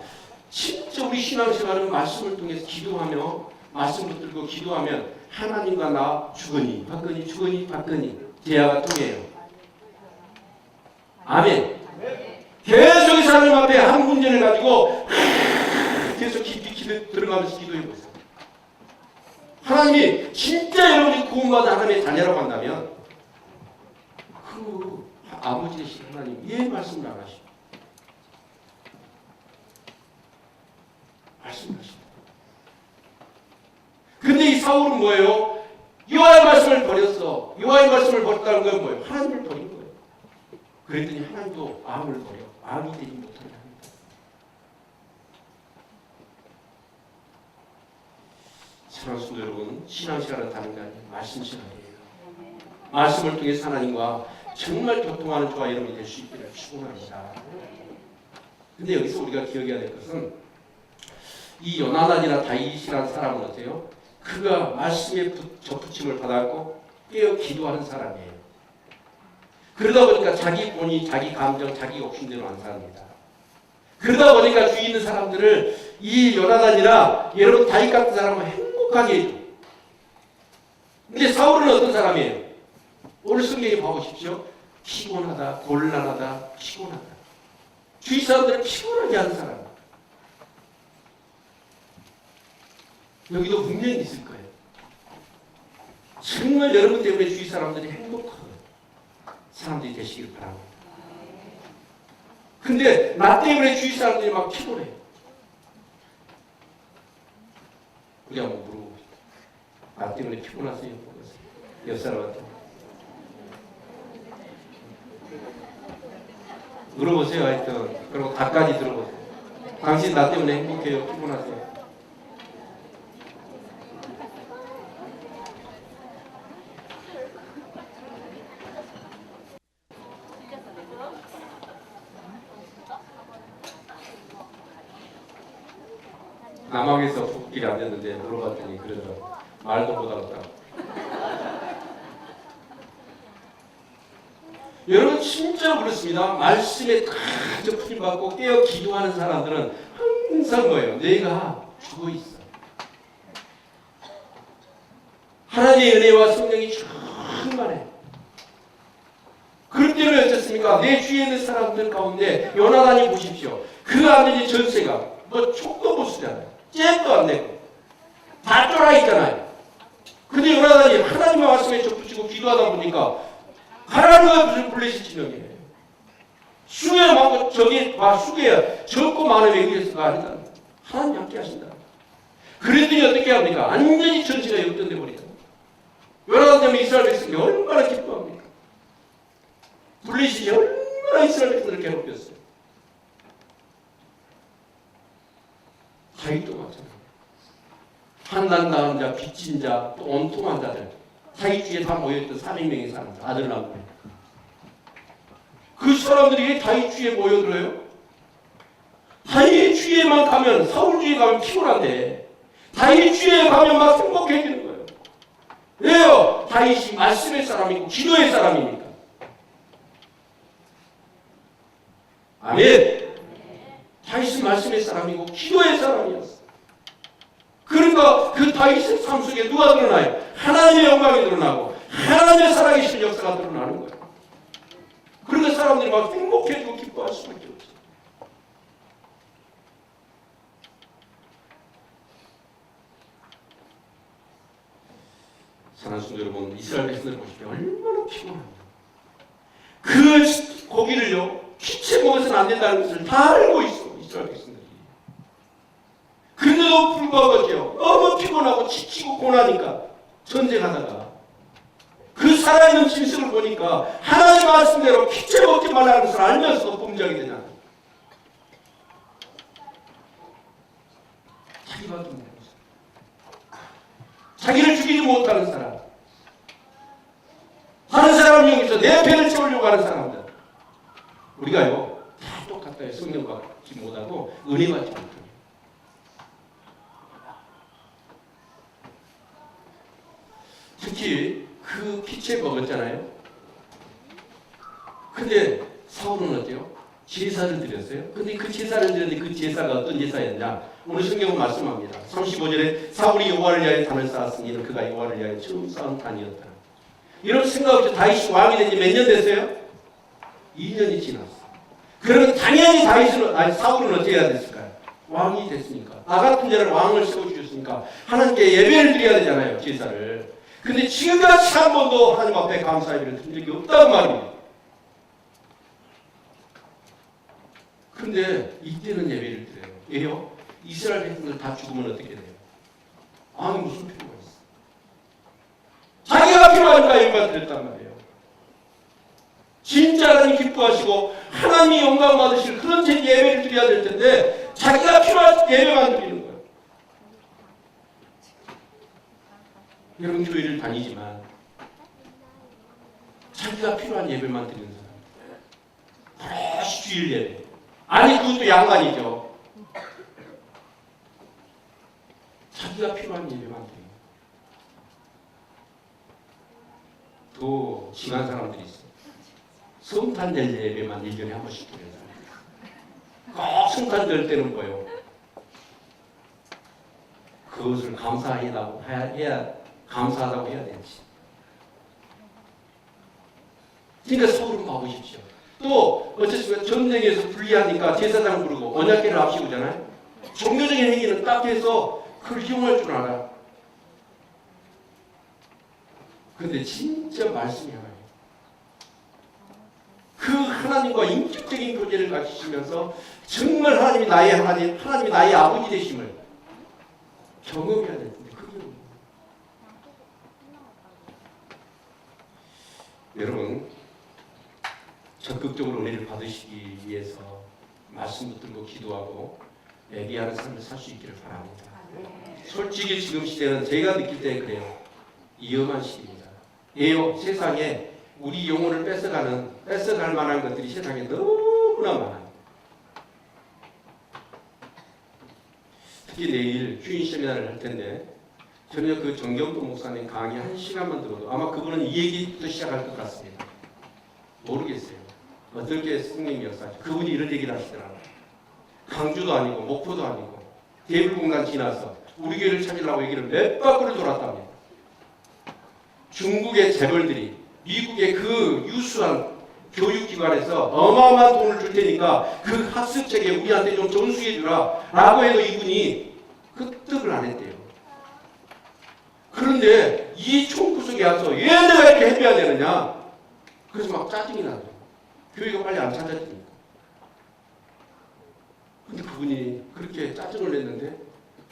진짜 우리 신앙생활은 말씀을 통해서 기도하며 말씀 붙들고 기도하면 하나님과 나 주거니 받거니 주거니 받거니 대화가 통해요. 아멘. 계속 이 하나님 앞에 한 문제를 가지고 계속 깊이 들어가면서 기도해 보세요. 하나님이 진짜 여러분이 구원받아 하나님의 자녀라고 한다면 그 아버지 되신 하나님 왜 말씀을 안 하시고 말씀하십니다. 근데 이 사울은 뭐예요? 여호와의 말씀을 버렸어. 여호와의 말씀을 버렸다는 건 뭐예요? 하나님을 버린 거예요. 그랬더니 하나님도 마음을 버려 마음이 되지 못하게 합니다. 사랑하는 성도 여러분, 신앙생활은 다른 게 아니에요. 말씀 시간이에요. 말씀을 통해서 하나님과 정말 교통하는 저와 여러분이 될 수 있기를 축원합니다. 근데 여기서 우리가 기억해야 될 것은 이 요나단이나 다윗이라는 사람은 어때요? 그가 말씀에 접붙임을 받았고 깨어 기도하는 사람이에요. 그러다 보니까 자기 본의, 자기 감정, 자기 욕심대로 안 삽니다. 그러다 보니까 주위 있는 사람들을 이 요나단이나 여러분 다윗 같은 사람은 행복하게 해줘. 근데 사울은 어떤 사람이에요? 오늘 성경에 봐보십시오. 피곤하다, 곤란하다, 피곤하다. 주위 사람들을 피곤하게 하는 사람. 여기도 분명히 있을 거예요. 정말 여러분 때문에 주위 사람들이 행복한 사람들이 되시길 바랍니다. 근데 나 때문에 주위 사람들이 막 피곤해. 우리 한번 물어봅시다. 나 때문에 피곤하세요? 옆 사람한테 물어보세요. 하여튼 그리고 다까지 들어보세요. 당신 나 때문에 행복해요? 피곤하세요? 남학에서 복길이 안 됐는데 물어봤더니 그러더라고. 말도 못 알았다고. 여러분 진짜 그렇습니다. 말씀에 가득 풀림받고 깨어 기도하는 사람들은 항상 뭐예요? 내가 죽어 있어. 하나님의 은혜와 성령이 충만해. 그렇기 때문에 어떻습니까? 내 주위에 있는 사람들 가운데 요나단이 보십시오. 그 아들이 전세가 뭐 촉도 못 쓰잖아요. 잽도 안 내고 다 쫄아 있잖아요. 근데 요나단이 하나님의 말씀에 접붙이고 기도하다 보니까 하나님과 무슨 블레시 지명이에요. 숭에 많고 저기 숭에 적고 많음에 의해서가 아니다. 하나님 함께 하신다. 그랬더니 어떻게 합니까? 완전히 전체가 역전돼 버리다. 요나단 때문에 이스라엘 백성이 얼마나 기뻐합니까? 블레시 얼마나 이스라엘 백성을 괴롭혔어요. 다윗도 마찬가지예요. 환난당한 자, 빚진 자, 또 온통한 자들 다윗 주위에 다 모여있던 400명의 사람들, 아들 낳고 그 사람들이 다윗 주위에 모여들어요. 다윗 주위에만 가면 사울 주위에 가면 피곤한데 다윗 주위에 가면 막 행복해지는 거예요. 왜요? 다윗이 말씀의 사람이고 기도의 사람이니까. 아멘. 다윗이 말씀의 사람이고 기도의 사람이었어. 그러니까 그 다윗의 삶 속에 누가 드러나요? 하나님의 영광이 드러나고 하나님의 살아계신 역사가 드러나는 거예요. 그러니까 사람들이 막 행복해지고 기뻐할 수밖에 없어요. 사랑하는 성도 여러분, 이스라엘 백성들 보십시오. 얼마나 피곤합니다. 그 고기를요 피채 먹어서는 안 된다는 것을 다 알고 있어. 이스라엘 백성들이. 그런데도 불구하고 너무 피곤하고 지치고 고나니까 전쟁하다가 그 살아있는 진실을 보니까 하나님 말씀대로 피채 먹지 말라는 것을 알면서도 범죄하게 되잖아요. 자기밖에 모르는 사람, 자기를 죽이지 못하는 사람, 다른 사람 이용해서 내 배를 채우려고 하는 사람들, 우리가요 다 똑같아요. 성령 받지 못하고 은혜 받지 못해요. 특히 그 피채 먹었잖아요. 근데 사울은 어때요? 제사를 드렸어요. 드렸어요? 근데 그 제사를 드렸는데 그 제사가 어떤 제사였냐? 오늘 성경은 말씀합니다. 35절에 사울이 여호와를 위하여 단을 쌓았으니 이는 그가 여호와를 위하여 처음 쌓은 단이었다. 이런 생각 없이 다윗이 왕이 된 지 몇 년 됐어요? 2년이 지났어. 그러면 당연히 사울은 어떻게 해야 됐을까요? 왕이 됐으니까. 나 같은 자를 왕을 세워주셨으니까 하나님께 예배를 드려야 되잖아요. 제사를. 근데 지금까지 한 번도 하나님 앞에 감사 예배를 드린 적이 없다는 말이에요. 근데 이때는 예배를 드려요. 왜요? 이스라엘 백성들 다 죽으면 어떻게 돼요? 아니 무슨 필요가 있어? 자기가 필요하니까 예배가 드렸단 말이에요. 진짜 하나님 기뻐하시고 하나님이 영광 받으실 그런 예배를 드려야 될 텐데 자기가 필요한 예배만 드리는 거예요. 여러분 교회를 다니지만 자기가 필요한 예배만 드리는 사람. 다시 주일 예배. 아니 그것도 양반이죠. 자기가 필요한 예배만 드려요. 더 심한 사람들이 있어요. 성탄 될 예배만 1년에 한 번씩 드려요. 꼭 성탄 될 때는 뭐예요? 그것을 감사하다고 해야 되지. 그러니까 서울은 봐보십시오. 또 어쨌든 전쟁에서 불리하니까 제사장 부르고 언약궤를 앞세우잖아요. 종교적인 행위는 딱 해서 그걸 이용할 줄 알아. 그런데 진짜 말씀이 하나요. 그 하나님과 인격적인 교제를 가지시면서 정말 하나님이 나의 하나님, 하나님이 나의 아버지 되심을 경험해야 될 텐데 그게 없는 여러분 적극적으로 은혜를 받으시기 위해서 말씀 붙들고 기도하고 예비하는 삶을 살 수 있기를 바랍니다. 솔직히 지금 시대는 제가 느낄 때 그래요. 위험한 시대입니다. 예요 세상에 우리 영혼을 뺏어갈 만한 것들이 세상에 너무나 많아요. 특히 내일 휴인 세미나를 할 텐데 저녁 그 정경도 목사님 강의 1시간만 들어도 아마 그분은 이 얘기부터 시작할 것 같습니다. 모르겠어요. 어떻게 스님이었어요. 그분이 이런 얘기를 하시더라고요. 강주도 아니고 목포도 아니고 대불공단 지나서 우리 교회를 찾으려고 얘기를 몇 바퀴를 돌았답니다. 중국의 재벌들이 미국의 그 유수한 교육기관에서 어마어마한 돈을 줄 테니까 그 학습책에 우리한테 좀 전수해 주라 라고 해도 이분이 끄떡을 안 했대요. 그런데 이 총구석에 와서 왜 내가 이렇게 해줘야 되느냐? 그래서 막 짜증이 나죠. 교회가 빨리 안 찾아지니까. 근데 그분이 그렇게 짜증을 냈는데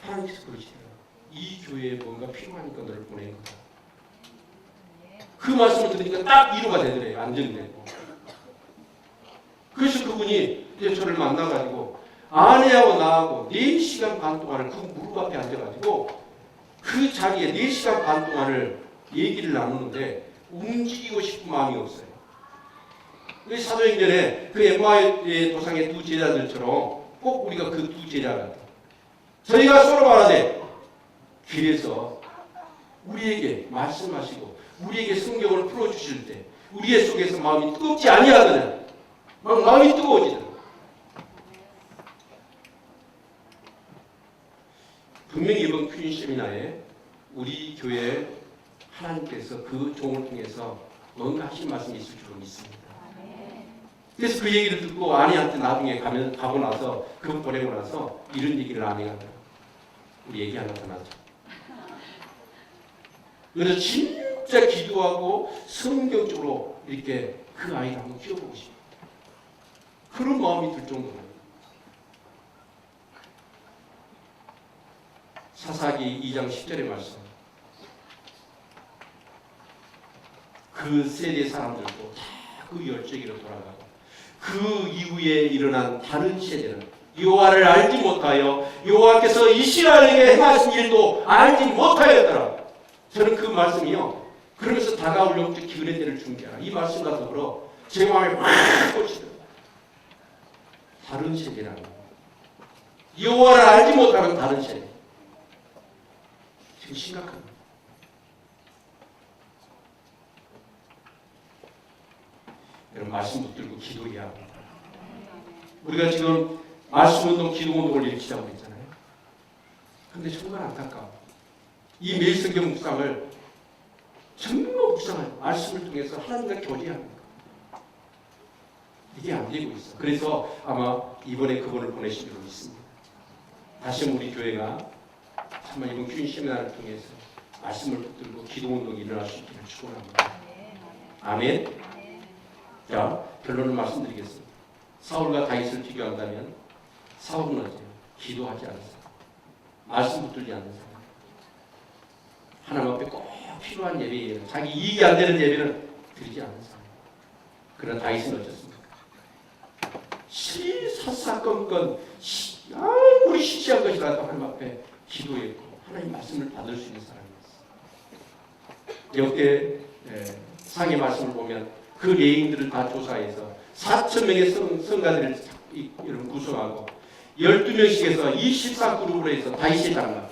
하나님께서 그러시더라고요. 이 교회에 뭔가 필요하니까 너를 보내는 거다. 그 말씀을 들으니까 딱 위로가 되더래요. 안정이 되고. 그래서 그분이 이제 저를 만나가지고 아내하고 나하고 4시간 반 동안을 그 무릎 앞에 앉아가지고 그 자리에 4시간 반 동안을 얘기를 나누는데 움직이고 싶은 마음이 없어요. 사도행전에 그 엠마오의 도상의 두 제자들처럼 꼭 우리가 그 두 제자 같아. 저희가 서로 말하되 길에서 우리에게 말씀하시고 우리에게 성경을 풀어주실 때 우리의 속에서 마음이 뜨겁지 아니하느냐. 마음이 뜨거워지더라. 분명히 이번 퀸 세미나에 우리 교회 하나님께서 그 종을 통해서 뭔가 하신 말씀이 있을 줄로 믿습니다. 그래서 그 얘기를 듣고 아내한테 나중에 가고 나서 그거 보내고 나서 이런 얘기를 아내가 하더라고요. 우리 얘기 하나 더 나죠. 그래서 진짜 기도하고 성경적으로 이렇게 그 아이를 한번 키워보고 싶어요. 그런 마음이 들 정도로. 사사기 2장 10절의 말씀. 그 세대 사람들도 다 그 열정으로 돌아가고 그 이후에 일어난 다른 세대는 여호와를 알지 못하여 여호와께서 이스라엘에게 행하신 일도 알지 못하였더라. 저는 그 말씀이요. 그러면서 다가올 영적 기근의 때를 준비하라. 이 말씀과 더불어 제 마음에 확 꽂히더라고요. 다른 세대라는 여호와를 알지 못하는 다른 세대. 지금 심각합니다. 여러분 말씀 붙들고 기도해야 합니다. 우리가 지금 말씀운동, 기도운동을 일으키자고 했잖아요. 근데 정말 안타까워. 이 매일 성경 묵상을 정말 묵상을 말씀을 통해서 하나님과 교제합니다. 이게 안 되고 있어. 그래서 아마 이번에 그분을 보내시기로 있습니다. 다시 우리 교회가 정말 이번 퀸 세미나를 통해서 말씀을 붙들고 기도운동이 일어날 수 있기를 축원합니다. 아멘. 자, 결론을 말씀드리겠습니다. 사울과 다윗을 비교한다면 사울은 어때요? 기도하지 않는 사람, 말씀 붙들지 않는 사람, 하나님 앞에 꼭 필요한 예배예요. 자기 이익이 안 되는 예배는 드리지 않는 사람. 그러나 다윗은 어떻습니까? 사사건건 아무리 시시한 것이라도 하나님 앞에 기도했고 하나님 말씀을 받을 수 있는 사람이었어요. 역대 상의 말씀을 보면 그 레인들을 다 조사해서 4,000명의 성가들을 이런 구성하고 12명씩 해서 24그룹으로 해서 다윗의 장막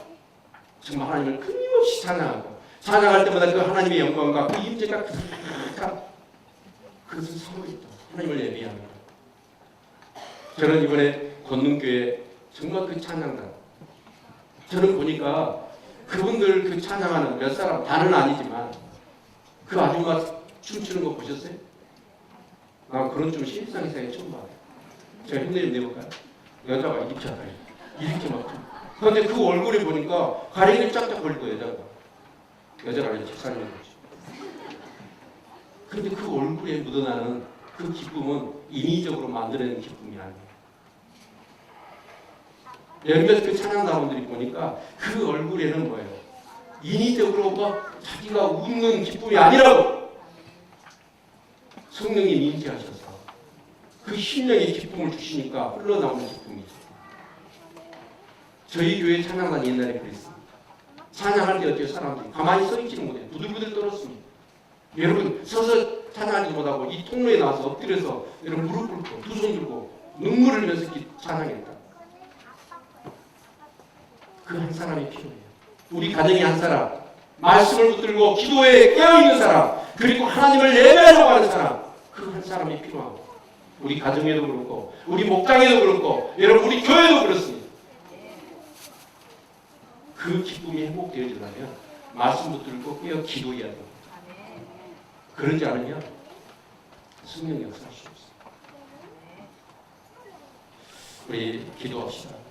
정말 하나님을 끊임없이 찬양하고 찬양할 때마다 그 하나님의 영광과 그 임재가 가득한 그것을 사모했다. 하나님을 예배합니다. 저는 이번에 권능교회 정말 그 찬양단 저는 보니까 그분들 그 찬양하는 몇 사람 다는 아니지만 그 아줌마 춤추는 거 보셨어요? 나 그런 좀 신입상에서 처음 봐요. 제가 흉내 좀 내볼까요? 여자가 이렇게 하다 이렇게 막 그런데 그 얼굴에 보니까 가랭이를 짝짝 걸리고 여자가 이렇게 사는 거지. 그런데 그 얼굴에 묻어나는 그 기쁨은 인위적으로 만들어낸 기쁨이 아니에요. 몇몇 그 찬양단원들이 보니까 그 얼굴에는 뭐예요? 인위적으로 막 자기가 웃는 기쁨이 아니라고 성령님이 임재하셔서 그 심령의 기쁨을 주시니까 흘러나오는 기쁨이죠. 저희 교회 찬양단 옛날에 그랬습니다. 찬양할 때 어때요? 사람들이 가만히 서 있지는 못해요. 부들부들 떨었습니다. 여러분 서서 찬양하지 못하고 이 통로에 나와서 엎드려서 여러분 무릎 꿇고 두 손 들고 눈물을 흘려서 찬양했다. 그 한 사람이 필요해요. 우리 가정의 한 사람, 말씀을 붙들고 기도에 깨어있는 사람, 그리고 하나님을 예배하려고 하는 사람, 그 한 사람이 필요하고 우리 가정에도 그렇고 우리 목장에도 그렇고 여러분 우리 교회도 그렇습니다. 그 기쁨이 회복되어지려면 말씀 붙들고 깨어 기도해야 돼요. 그러지 않으면 성령 역사할 수 없어요. 우리 기도합시다.